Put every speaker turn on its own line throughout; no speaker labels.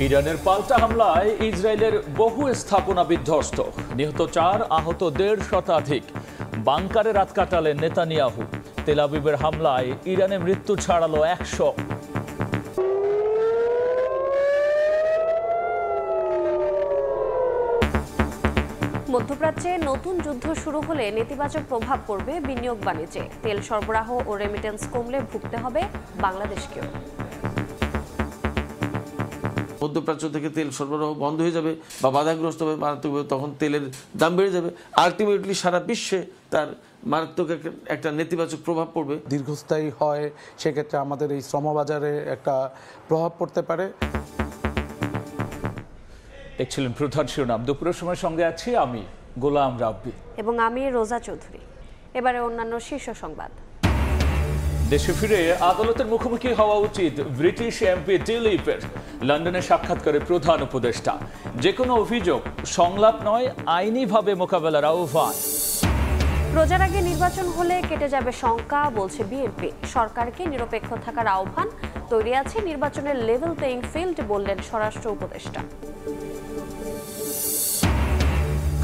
ইরানের পাল্টা হামলায় ইসরায়েলের বহু স্থাপনা বিধ্বস্ত, নিহত 4, আহত 1.5 শতাধিক। বাংকারে রাত কাটালেন নেতানিয়াহু। তেল আবিবের হামলায় ইরানে মৃত্যু ছাড়ালো 100।
মধ্যপ্রাচ্যে নতুন যুদ্ধ শুরু হলে নেতিবাচক প্রভাব পড়বে বিনিয়োগ বাণিজ্যে। তেল সরবরাহ ও রেমিটেন্স কমলে ভুগতে হবে বাংলাদেশকেও।
মধ্যপ্রাচ্য থেকে তেল সরবরাহ বন্ধ হয়ে যাবে বা বাধাগ্রস্ত হবে মারাত্মক, তখন তেলের দাম বেড়ে যাবে। আলটিমেটলি সারা বিশ্বে তার মারাত্মক একটা নেতিবাচক প্রভাব পড়বে।
দীর্ঘস্থায়ী হয়, সেক্ষেত্রে আমাদের এই শ্রমবাজারে একটা প্রভাব পড়তে পারে।
দেখছিলেন প্রধান শিরোনাম। দুপুরের সময় সঙ্গে আছি আমি গোলাম রাব্বি
এবং আমি রোজা চৌধুরী। এবারে অন্যান্য শীর্ষ সংবাদ।
দেশে ফিরে আদালতের মুখোমুখি হওয়া উচিত ব্রিটিশ এমপি দিলীপের। লন্ডনে সাক্ষাৎ করে প্রধান উপদেষ্টা। যে কোনো অভিযোগ সংলাপ নয়, আইনিভাবে মোকাবেলার আহ্বান।
রোজার আগে নির্বাচন হলে কেটে যাবে শঙ্কা, বলছে বিএনপি। সরকারকে নিরপেক্ষ থাকার আহ্বান। তৈরি আছে নির্বাচনের লেভেল প্লেইং ফিল্ড, বললেন স্বরাষ্ট্র উপদেষ্টা।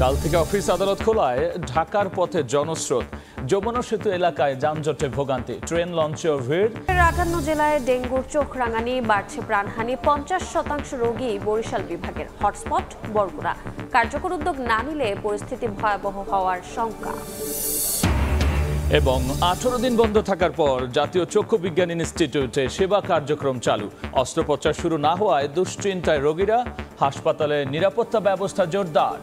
কাল থেকে অফিস আদালত খোলায় ঢাকার পথে জনস্রোত। যমুনা সেতু এলাকায় যানজটে ভোগান্তি, ট্রেন লঞ্চেও ভিড়। 58
জেলায় ডেঙ্গুর চোখ রাঙানি, বাড়ছে প্রাণহানি। 50% রোগী বরিশাল বিভাগের। হটস্পট বরগুনা। কার্যকর উদ্যোগ না নিলে পরিস্থিতি ভয়াবহ হওয়ার শঙ্কা।
এবং 18 দিন বন্ধ থাকার পর জাতীয় চক্ষু বিজ্ঞান ইনস্টিটিউটে সেবা কার্যক্রম চালু। অস্ত্রোপচার শুরু না হওয়ায় দুশ্চিন্তায় রোগীরা। হাসপাতালে নিরাপত্তা ব্যবস্থা জোরদার।